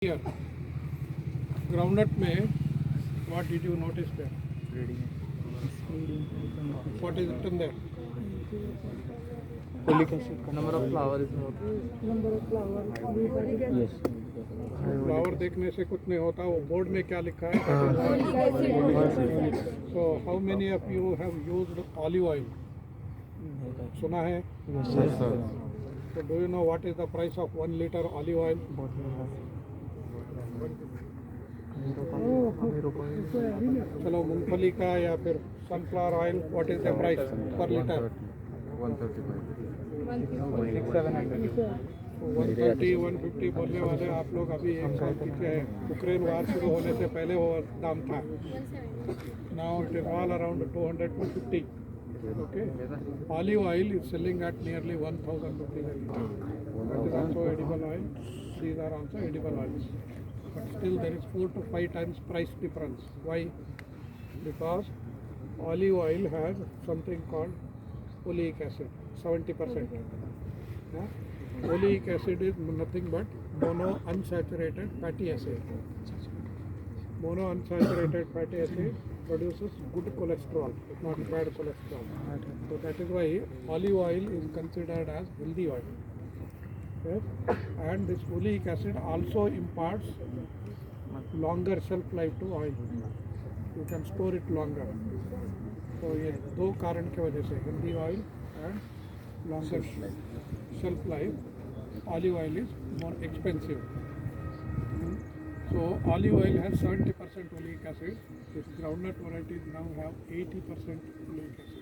Here, groundnut में, what did you notice there? What is written there? Folic acid. Number of flower is more. Yes. Flower देखने से कुछ नहीं होता, वो बोर्ड में क्या लिखा है? So how many of you have used olive oil? सुना है? Yes, sir. So do you know what is the price of 1 liter olive oil? चलो मूंगफली का या फिर sunflower oil, what is the price पर लीटर? 130 150 बोलने वाले आप लोग अभी एक साल पीछे हैं। यूक्रेन वार शुरू होने से पहले वो दाम था। Now it is all around 200 to 50. Okay, olive oil is selling at nearly 1,000 rupees a liter. That is also edible oil. These are also edible oils. But still there is 4 to 5 times price difference. Why? Because olive oil has something called oleic acid, 70%. Oleic acid is nothing but monounsaturated fatty acid. Monounsaturated fatty acid produces good cholesterol, not bad cholesterol. So that is why olive oil is considered as healthy oil. Yes? And this oleic acid also imparts longer shelf life to oil. You can store it longer. So ये दो कारण के वजह से healthy oil and longer shelf life, olive oil is more expensive. So olive oil has 70% oleic acid. This groundnut varieties now have 80% oleic acid.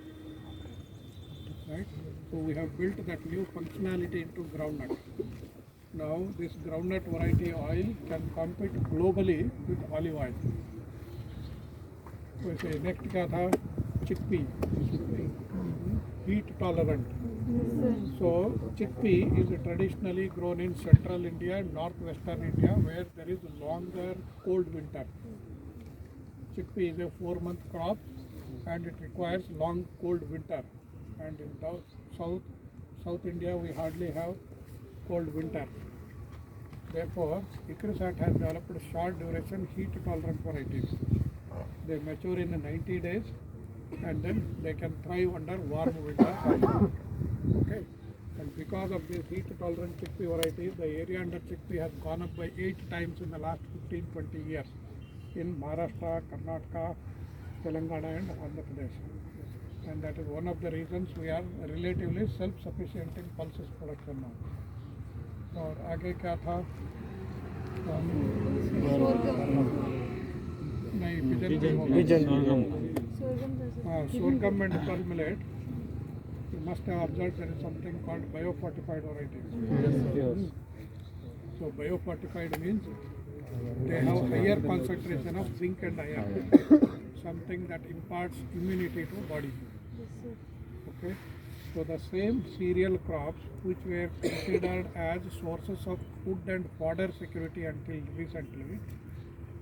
Right? So we have built that new functionality into groundnut. Now this groundnut variety oil can compete globally with olive oil. So next क्या था? Chickpea. Heat tolerant. So chickpea is traditionally grown in central India and northwestern India where there is longer cold winter. Chickpea is a 4-month crop and it requires long cold winter. And in South India we hardly have cold winter. Therefore, ICRISAT has developed short duration heat tolerant varieties. They mature in 90 days and then they can thrive under warm winter. Okay. And because of these heat tolerant chickpea varieties, the area under chickpea has gone up by 8 times in the last 15-20 years in Maharashtra, Karnataka, Telangana and Andhra Pradesh. And that is one of the reasons we are relatively self-sufficient in pulses production now. और आगे क्या था? नहीं, pigeon. Sorghum and pearl millet. You must have observed there is something called biofortified varieties. Yes. So biofortified means they have higher concentration of zinc and iron, something that imparts immunity to body. Okay. So the same cereal crops which were considered as sources of food and fodder security until recently,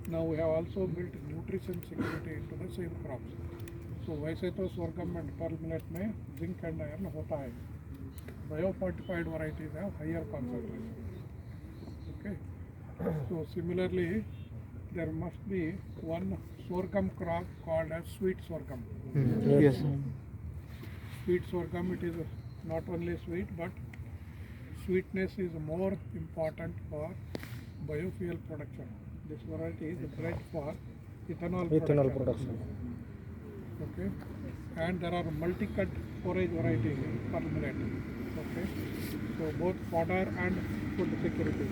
now we have also built nutrition security into the same crops. So वैसे तो sorghum and pearl millet में zinc and iron होता है. Biofortified varieties have higher concentration. Okay. So similarly, there must be one sorghum crop called as sweet sorghum. Yes. Sweet sorghum, it is not only sweet but sweetness is more important for biofuel production. This variety is bred for ethanol production. Okay, and there are multi-cut forage varieties in pearl millet. Okay, so both fodder and food security.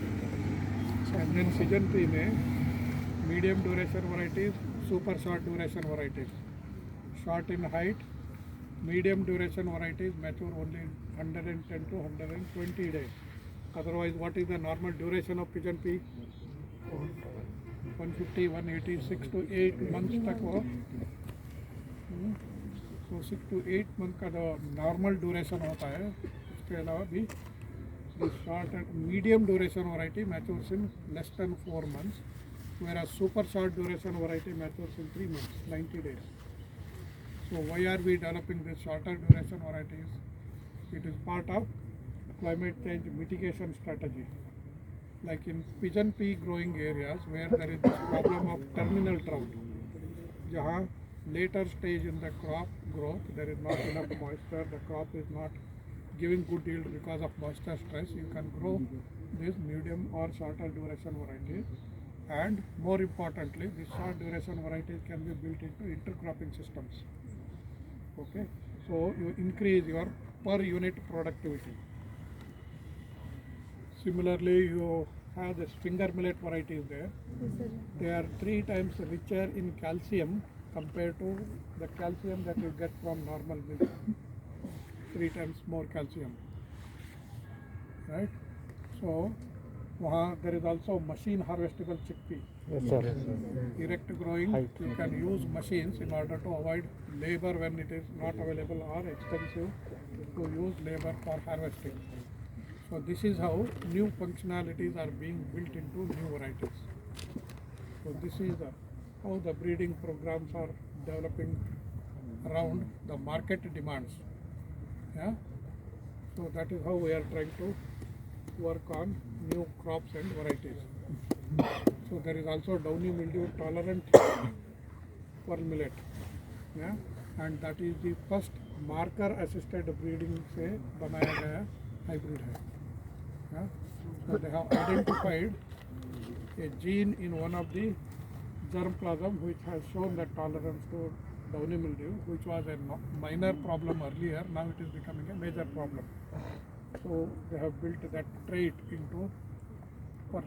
And then pigeon pea में medium duration varieties, super short duration varieties. Short in height, medium duration varieties mature only 110 to 120 days. Otherwise, what is the normal duration of pigeon pea? 150, 180, 6 to 8 months तक वो. So 6 to 8 month का जो normal duration होता है, उसके अलावा भी the short and medium duration variety matures in less than 4 months, whereas super short duration variety matures in 3 months, 90 days. So why are we developing this shorter duration varieties? It is part of climate change mitigation strategy. like in pigeon pea growing areas where there is this problem of terminal drought, jahan later stage in the crop growth, there is not enough moisture, the crop is not giving good yield because of moisture stress, you can grow these medium or shorter duration varieties. And more importantly, these short duration varieties can be built into intercropping systems. Okay, so you increase your per unit productivity. Similarly, you have this finger millet varieties there. They are 3 times richer in calcium compared to the calcium that you get from normal milk. 3 times more calcium, right? So, there is also machine harvestable chickpea. Yes, sir. Direct growing, you can use machines in order to avoid labor when it is not available or expensive to use labor for harvesting. So this is how new functionalities are being built into new varieties. So this is how the breeding programs are developing around the market demands. Yeah. So that is how we are trying to work on new crops and varieties. So there is also downy mildew tolerant pearl millet. Yeah. And that is the first marker assisted breeding से बनाया गया hybrid है. Yeah. So they have identified a gene in one of the germplasm which has shown that tolerance to downy mildew, which was a minor problem earlier, now it is becoming a major problem. So they have built that trait into pearl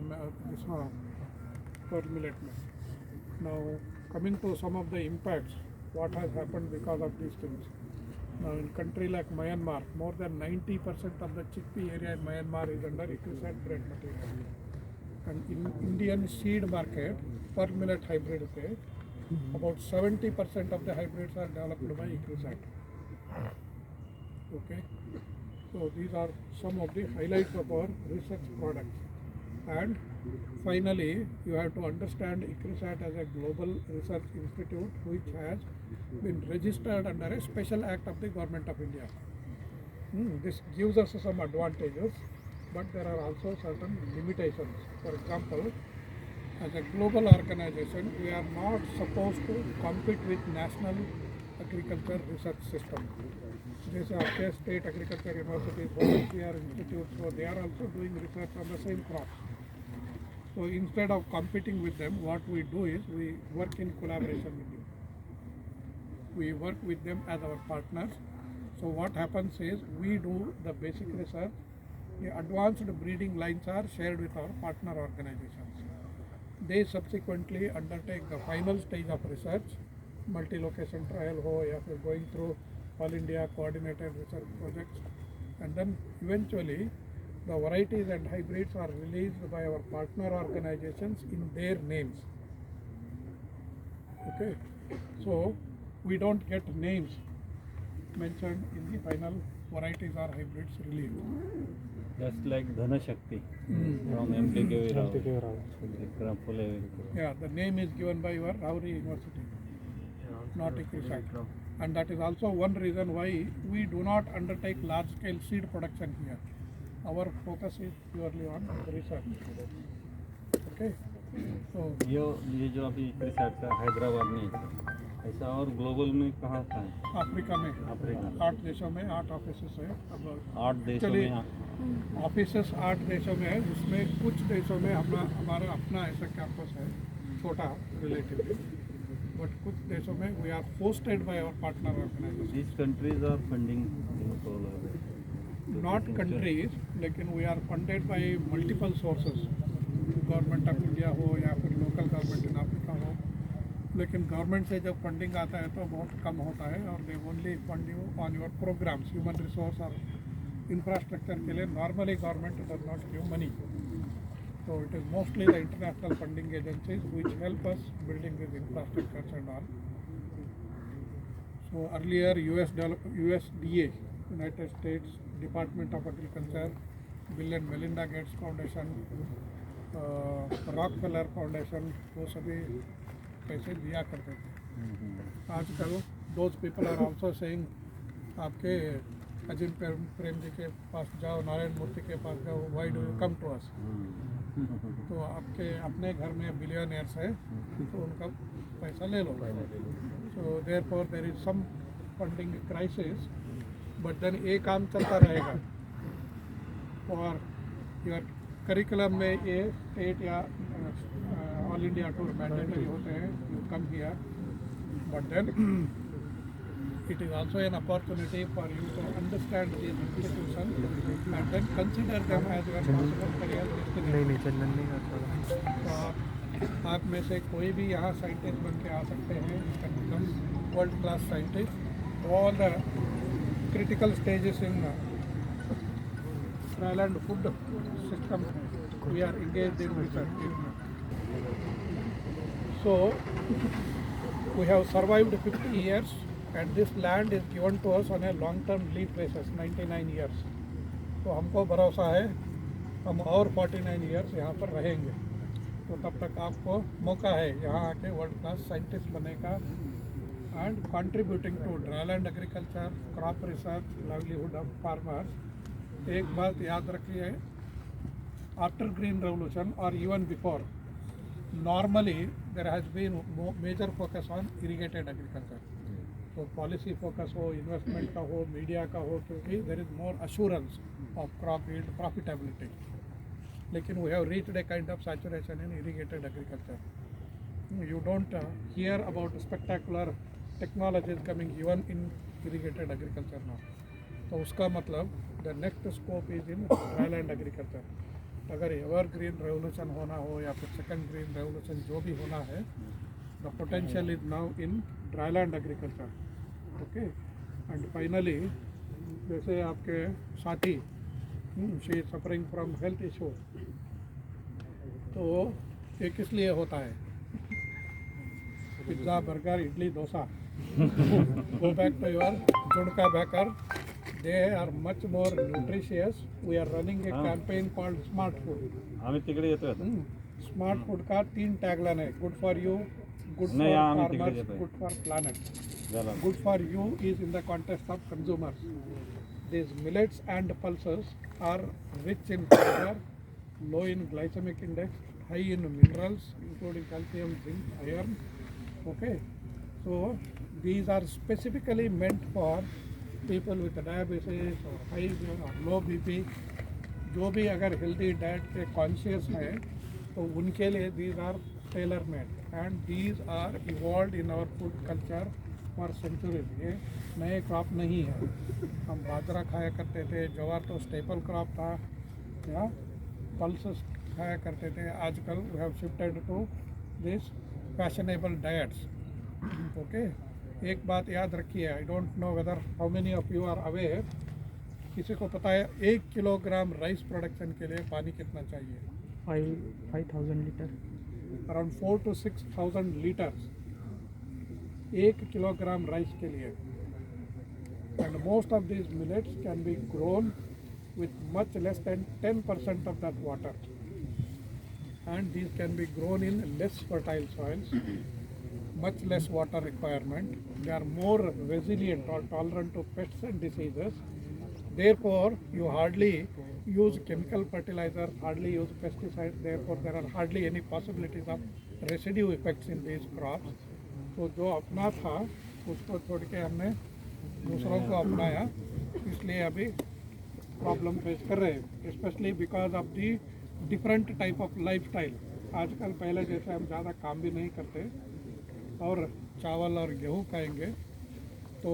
millet. Now coming to some of the impacts, what has happened because of these things. Now in country like Myanmar, more than 90% of the chickpea area in Myanmar is under ICRISAT bred material. And in Indian seed market, pearl millet hybrid se, about 70% of the hybrids are developed by ICRISAT. Okay, so these are some of the highlights of our research products. And finally, you have to understand ICRISAT as a global research institute which has been registered under a special act of the Government of India. This gives us some advantages, but there are also certain limitations. For example, as a global organization, we are not supposed to compete with national agriculture research system. These are state agriculture universities, volunteer institutes, so they are also doing research on the same crops. So instead of competing with them, what we do is we work in collaboration with them. We work with them as our partners. So what happens is we do the basic research. The advanced breeding lines are shared with our partner organizations. They subsequently undertake the final stage of research, multi-location trial ho, ya fir going through all India coordinated research projects, and then eventually the varieties and hybrids are released by our partner organizations in their names. Okay, so we don't get names mentioned in the final varieties or hybrids released. Just like Dhanashakti from MPK Rao. Yeah, the name is given by your Rauri University, not ICRISAT. And that is also one reason why we do not undertake large-scale seed production here. Our focus is purely on research. Okay. So ये जो अभी ICRISAT का हैदराबाद में ऐसा और global में कहाँ था? अफ्रीका में, अफ्रीका 8 देशों में 8 ऑफिसेस है. अब 8 देशों में ऑफिसेस 8 देशों में है, जिसमें कुछ देशों में हमारा अपना ऐसा कैंपस है, छोटा रिलेटिवली, बट कुछ देशों में we are hosted by our partner organisation. These countries are funding Not countries, लेकिन we are funded by multiple sources. Government of India हो या फिर लोकल गवर्नमेंट इन अफ्रीका हो, लेकिन गवर्नमेंट से जब फंडिंग आता है तो बहुत कम होता है और they only fund you on your programmes, human resource और इंफ्रास्ट्रक्चर के लिए normally government does not give money. So it is mostly the international funding agencies which help us building these infrastructures and all. So earlier USDA, United States Department of Agriculture, Bill and Melinda Gates Foundation, Rockefeller Foundation, वो सभी पैसे दिया करते थे. आजकल those people are also saying आपके अजिम प्रेम जी के पास जाओ, नारायण मूर्ति के पास जाओ, why do you come to us? तो आपके अपने घर में बिलियनियर्स है तो उनका पैसा ले लो. So therefore there is some funding crisis, but then ये काम चलता रहेगा. और योर करिकुलम में ये स्टेट या ऑल इंडिया टूर मैंडेटरी होते हैं, you come here, but then it is also an opportunity for you to understand these institutions and then consider them as your possible career destination. नहीं चंदन नहीं आता. तो आप में से कोई भी यहाँ साइंटिस्ट बन के आ सकते हैं. You can become world class scientist. All the critical stages in trial and food system we are engaged in research. So we have survived 50 years. And this land is given to us on a long-term lease basis, 99 years. तो हमको भरोसा है हम और 49 years यहाँ पर रहेंगे. तो तब तक आपको मौका है यहाँ आके वर्ल्ड क्लास साइंटिस्ट बनने का and contributing to dryland agriculture, crop research, livelihood of farmers. एक बात याद रखिए, after green revolution or even before, normally there has been major focus on irrigated agriculture. तो पॉलिसी फोकस हो, इन्वेस्टमेंट का हो, मीडिया का हो, क्योंकि there is more assurance of crop yield profitability. लेकिन we have reached a kind of saturation in irrigated agriculture. You don't hear about spectacular technologies coming even in irrigated agriculture now. तो उसका मतलब the next scope is in dryland agriculture. अगर evergreen revolution होना हो या फिर second green revolution जो भी होना है, the potential is now in dryland agriculture. Okay. And finally जैसे आपके साथी she is suffering from health issue, तो ये किस लिए होता है? Pizza, burger, idli, dosa. Go back to your zunka bhakar. They are much more nutritious. We are running a campaign called smart food. आम्ही तिकडे येतोय आता. स्मार्ट फूड का 3 टैगलाइन है. Good for you, good for farmers, good for planet. Good for you is in the context of consumers. These millets and pulses are rich in fiber, low in glycemic index, high in minerals including calcium, zinc, iron. Okay, so these are specifically meant for people with diabetes or high or low BP. जो भी अगर healthy diet के conscious है तो उनके लिए these are tailor made. And these are evolved in our food culture for centuries. ये नए क्रॉप नहीं है. हम बाजरा खाया करते थे, ज्वार तो स्टेपल क्रॉप था, या पल्सेस खाया करते थे. आजकल we have shifted to this fashionable diets. Okay. एक बात याद रखिए, I don't know whether how many of you are aware, किसी को पता है 1 किलोग्राम राइस प्रोडक्शन के लिए पानी कितना चाहिए? 5,000 litre. Around 4 to 6,000 litres 1 kilogram rice के लिए. And most of these millets can be grown with much less than 10% of that water. And these can be grown in less fertile soils, much less water requirement. They are more resilient or tolerant to pests and diseases. Therefore, you hardly use chemical fertilizers, hardly use pesticides. Therefore, there are hardly any possibilities of residue effects in these crops. तो जो अपना था उसको छोड़ के हमने दूसरों को अपनाया, इसलिए अभी प्रॉब्लम फेस कर रहे हैं. Specially because of the different type of lifestyle. आजकल पहले जैसे हम ज़्यादा काम भी नहीं करते और चावल और गेहूँ खाएंगे तो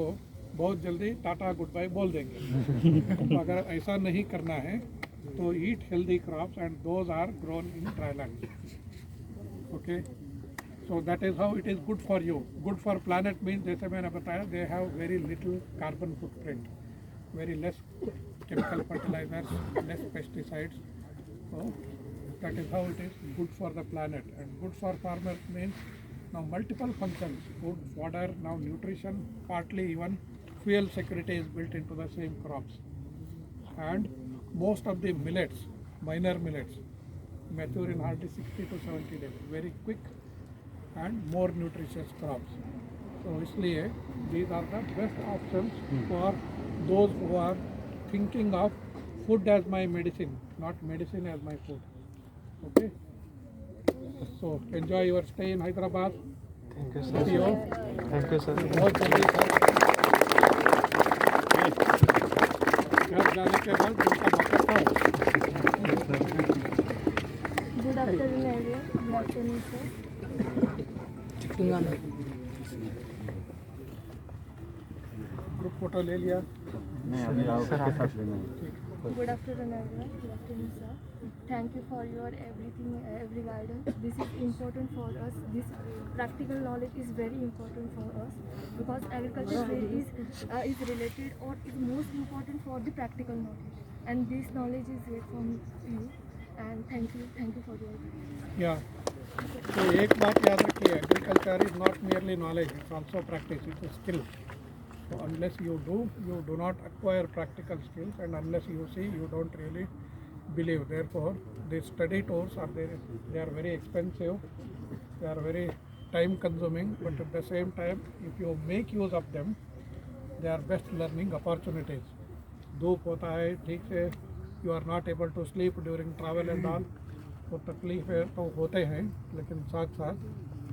बहुत जल्दी टाटा गुड बाय बोल देंगे. तो अगर ऐसा नहीं करना है तो eat healthy crops and those are grown in dryland. Okay. So that is how it is good for you. Good for planet means जैसे मैंने बताया, they have very little carbon footprint, very less chemical fertilisers, less pesticides. So that is how it is good for the planet. And good for farmers means now multiple functions: food, fodder, now nutrition, partly even fuel security is built into the same crops. And most of the millets, minor millets, mature in hardly 60 to 70 days. Very quick and more nutritious crops. So इसलिए these are the best options for those who are thinking of food as my medicine, not medicine as my food. Okay? So enjoy your stay in Hyderabad. Thank you, See you. sir. Thank you, sir. बहुत जल्दी घर जाने के बाद उनका मतलब था Good afternoon, everyone. Good afternoon, sir. Group photo ले लिया. नहीं अभी आपके साथ लेना है. Good afternoon, everyone. Good afternoon, sir. Thank you for your everything, every guidance. This is important for us. This practical knowledge is very important for us because agriculture is related or is most important for the practical knowledge. And this knowledge is great from you. And thank you for your. या तो एक बात याद रखिए, agriculture is not merely knowledge, it's also practice, it's a skill. So unless you do not acquire practical skills, and unless you see, you don't really believe. Therefore, the study tours are there. They are very expensive. They are very time consuming, but at the same time, if you make use of them, they are best learning opportunities. धूप होता है ठीक से, you are not able to sleep during travel and all, तो तकलीफें तो होते हैं, लेकिन साथ साथ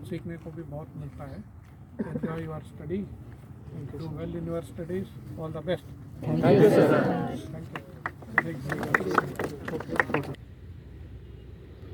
सीखने को भी बहुत मिलता है. Enjoy your study. Do well in your studies. All the best. Thank you, sir. Thank you.